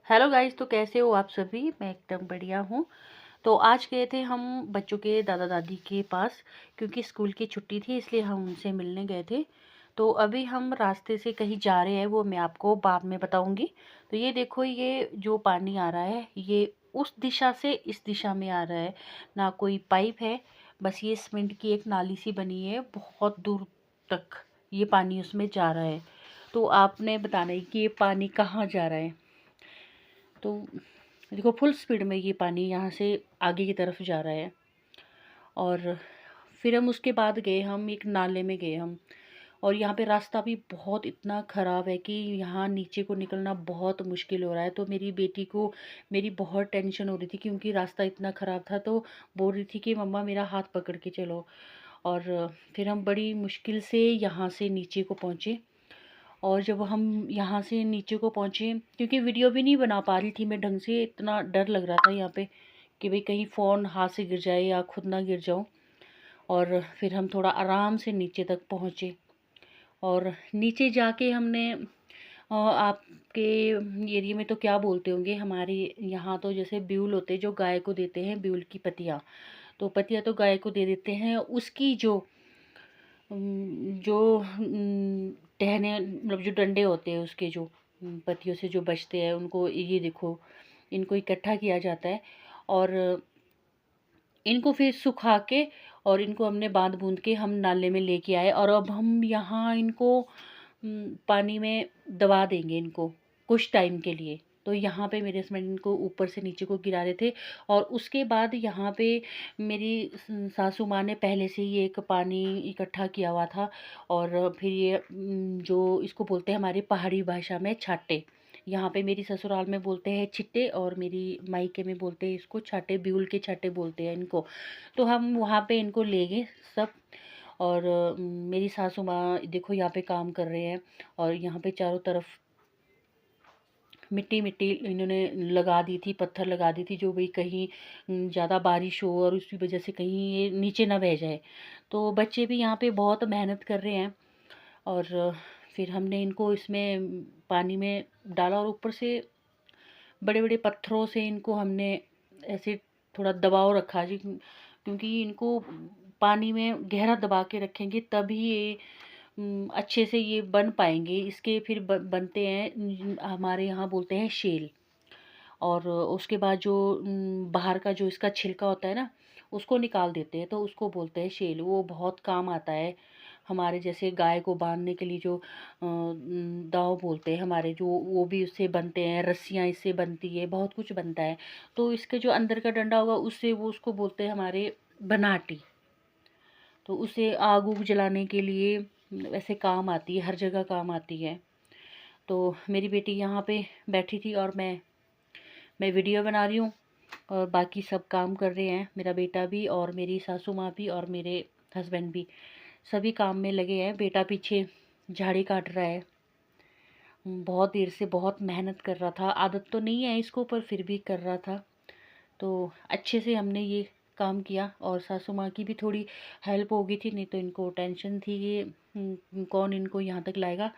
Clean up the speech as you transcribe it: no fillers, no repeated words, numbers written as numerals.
Hello guys, तो कैसे हो आप सभी। मैं एकदम बढ़िया हूँ। तो आज गए थे हम बच्चों के दादा दादी के पास, क्योंकि स्कूल की छुट्टी थी इसलिए हम उनसे मिलने गए थे। तो अभी हम रास्ते से कहीं जा रहे हैं, वो मैं आपको बाद में बताऊंगी। तो ये देखो, ये जो पानी आ रहा है ये उस दिशा से इस दिशा में आ रहा है। ना कोई पाइप है, बस ये सीमेंट की एक नाली सी बनी है, बहुत दूर तक ये पानी उसमें जा रहा है। तो आपने बताना है कि ये पानी कहाँ जा रहा है। तो देखो, फुल स्पीड में ये पानी यहाँ से आगे की तरफ जा रहा है। और फिर हम उसके बाद गए, हम एक नाले में गए हम। और यहाँ पे रास्ता भी बहुत इतना ख़राब है कि यहाँ नीचे को निकलना बहुत मुश्किल हो रहा है। तो मेरी बेटी को मेरी बहुत टेंशन हो रही थी, क्योंकि रास्ता इतना ख़राब था। तो बोल रही थी कि मम्मा मेरा हाथ पकड़ के चलो। और फिर हम बड़ी मुश्किल से यहाँ से नीचे को पहुँचे। और जब हम यहाँ से नीचे को पहुँचे, क्योंकि वीडियो भी नहीं बना पा रही थी मैं ढंग से, इतना डर लग रहा था यहाँ पे कि भाई कहीं फ़ोन हाथ से गिर जाए या खुद ना गिर जाऊँ। और फिर हम थोड़ा आराम से नीचे तक पहुँचे। और नीचे जाके हमने आपके एरिया में तो क्या बोलते होंगे, हमारे यहाँ तो जैसे ब्यूल होते हैं जो गाय को देते हैं, ब्यूल की पत्तियाँ। तो पत्तियाँ तो गाय को दे देते हैं, उसकी जो जो टहने मतलब जो डंडे होते हैं उसके, जो पत्तियों से जो बचते हैं, उनको ये देखो, इनको इकट्ठा किया जाता है। और इनको फिर सुखा के और इनको हमने बांध बूंद के हम नाले में लेके आए। और अब हम यहाँ इनको पानी में दबा देंगे इनको कुछ टाइम के लिए। तो यहाँ पे मेरे हस्बैंड इनको ऊपर से नीचे को गिरा रहे थे। और उसके बाद यहाँ पे मेरी सासू माँ ने पहले से ही एक पानी इकट्ठा किया हुआ था। और फिर ये जो इसको बोलते हैं हमारी पहाड़ी भाषा में छाटे, यहाँ पे मेरी ससुराल में बोलते हैं छिट्टे, और मेरी मायके में बोलते हैं इसको छाटे, ब्यूल के छाटे बोलते हैं इनको। तो हम वहाँ पे इनको ले गए सब। और मेरी सासू माँ देखो यहाँ पे काम कर रहे हैं। और यहाँ पे चारों तरफ मिट्टी मिट्टी इन्होंने लगा दी थी, पत्थर लगा दी थी, जो भाई कहीं ज़्यादा बारिश हो और उसकी वजह से कहीं ये नीचे ना बह जाए। तो बच्चे भी यहाँ पे बहुत मेहनत कर रहे हैं। और फिर हमने इनको इसमें पानी में डाला, और ऊपर से बड़े बड़े पत्थरों से इनको हमने ऐसे थोड़ा दबाव रखा जी, क्योंकि इनको पानी में गहरा दबा के रखेंगे तभी ये अच्छे से ये बन पाएंगे। इसके फिर बनते हैं, हमारे यहाँ बोलते हैं शेल। और उसके बाद जो बाहर का जो इसका छिलका होता है ना, उसको निकाल देते हैं, तो उसको बोलते हैं शेल। वो बहुत काम आता है हमारे, जैसे गाय को बांधने के लिए जो दाव बोलते हैं हमारे, जो वो भी उससे बनते हैं, रस्सियाँ इससे बनती है, बहुत कुछ बनता है। तो इसके जो अंदर का डंडा होगा उससे वो उसको बोलते हैं हमारे बनाटी। तो उसे आग उग जलाने के लिए वैसे काम आती है, हर जगह काम आती है। तो मेरी बेटी यहाँ पे बैठी थी और मैं वीडियो बना रही हूँ। और बाकी सब काम कर रहे हैं, मेरा बेटा भी और मेरी सासू माँ भी और मेरे हस्बैंड भी, सभी काम में लगे हैं। बेटा पीछे झाड़ी काट रहा है, बहुत देर से बहुत मेहनत कर रहा था। आदत तो नहीं है इसको, पर फिर भी कर रहा था। तो अच्छे से हमने ये काम किया। और सासू माँ की भी थोड़ी हेल्प हो गई थी, नहीं तो इनको टेंशन थी कि कौन इनको यहाँ तक लाएगा।